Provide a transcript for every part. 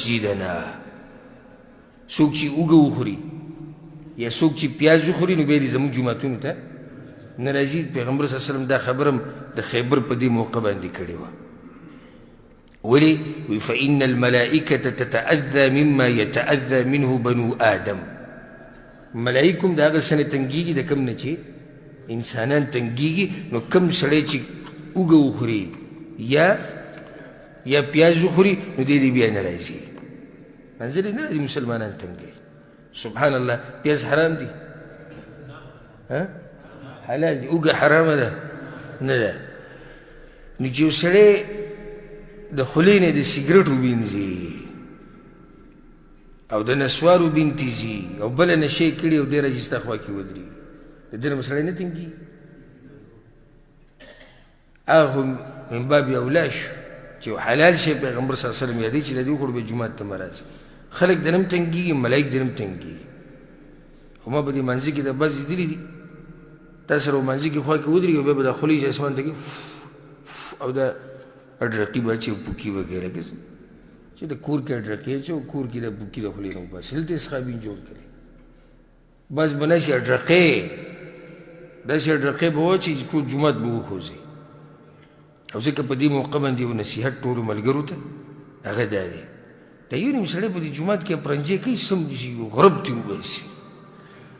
مسجدنا څوک چې اوږه وخوري یا څوک چې پیاز وخوري نو بیا دې زموږ جوماتونو ته نه راځي. پیغمبر صلی الله علیه وسلم دا خبره د خیبر په دې موقع باندې کړې وه. ولې؟ وی فإن الملائکة تتأذى مما يتأذى منه بنو آدم. ملائکه هم د هغه څه نه تنګېږي د کوم نه چې انسانان تنګېږي. نو کوم سړی چې اوږه وخوري یا پیاز وخوري نو دې دې بیا نه راځي، منزل یې نه راځي مسلمانان تنګوي. سبحان الله، پیاز حرام دي؟ حلال دي. اوږه حرامه ده؟ نه ده. نو چې یو سړی د خولې نه د سګرټ وبینځي او د نسوار وبینتیځي او بله نشې کړي او ډېره چې ستا خوا کې ودرېږي، د دې نه سړی نه تنګېږي؟ هغه من باب اولا شو چې حلال شی پیغمبر صلی الله علیه وسلم یادوي چې د دې وخوړو بیا جومات ته مه راځي. خلک د نه هم تنګېږي، ملایک د نه هم تنګېږي. خو ما په دې مانځه کې د بس لیدلي دي، تا سره په مانځه کې خوا کې ودرېږي او بیا به دا خولې چې اسمان ته کوي او دا اډرقي به اچي او پوکي به کوي، لکه چې د کور کې اډرقي اچي او کور کې د پوکي د خولې نه وباسي. دلته اسخابین جوړ کړي، بس به ناسي اډرقې، داسې اډرقې به واچي چې ټول جومات به وخوځي. او ځکه په دې موقع باندې یو نصیحت ټولو ملګرو ته هغه دا دی، دا یو نیم سړی په دې جومات کې پرنجې کوي، سم شي غرب ترې وباسي.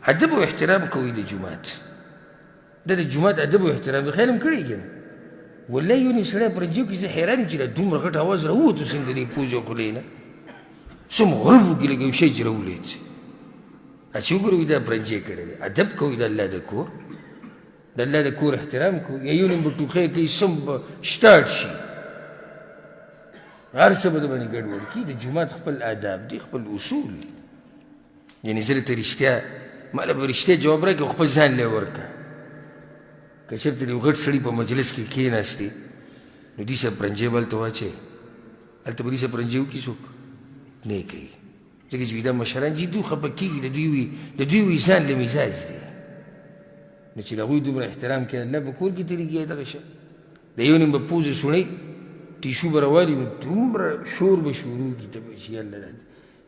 ادب او احترام کوي د جومات، دا د جومات ادب او احترام دی. خیال هم کړی که نه؟ والله یو نیم سړی پرنجې کوي، زه حیران یم چې دا دومره غټ اواز راووتو څنګه دې پوزې او خولې نه، سم غرب وکړي لکه یو شی چې راولید. چې وګورئ دا پرنجې کړی دی. ادب کوي د الله د کور، د الله د کور احترام کوي. یا یو نیم به ټوخی کوي، سم به سټارټ شي، هر څه به د باندې ګډوډ کړي. د جومات خپل آداب دي، خپل اصول دي. یعنې زه درته رښتیا، ما له به رښتیا جواب راکړې خو خپل ځان له یې ورکړه. که چېرته یو غټ سړي په مجلس کې کښېناستې نو دې صاحب پرنجې به هلته واچوې، هلته به دې صاحب پرنجې وکړي څوک؟ نه یې کوي. ځکه چې دا مشران چې دوی خفه کېږي، د دوی وي ځان له مزاج دی. نو چې د هغوی دومره احترام کوي، الله په کور کې تېرېږي دغه شی. د یو نیم به پوزې سوڼئ، ټیشو به راوالي، نو دومره شور به شروع کړي، ته به چې یالله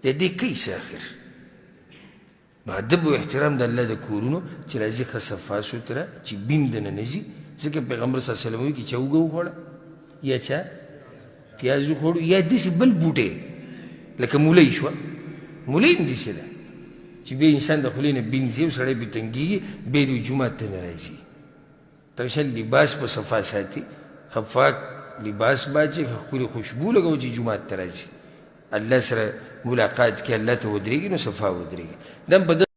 د دې کوي څه آخر. نو ادب او احترام د الله د کورونو چې راځي ښه صفا سوتره، چې بین دنه نه ځي. ځکه پیغمبر صلی الله علیه وسلم وایي چې چا اوږه وخوړه یا چا پیاز وخوړو یا داسې بل بوټی لکه مولی شوه، مولی هم داسې ده چې بیا انسان د خولې نه بین ځي او سړی پرې تنګېږي، بیا دې جومات ته نه راځي. ترشل لباس په صفا ساتي، خفاک لباس باچي، ښکلې خوشبو لګوي چې جومات ته راځي. الله سره ملاقات کې الله ته ودرېږي نو صفا ودرېږي.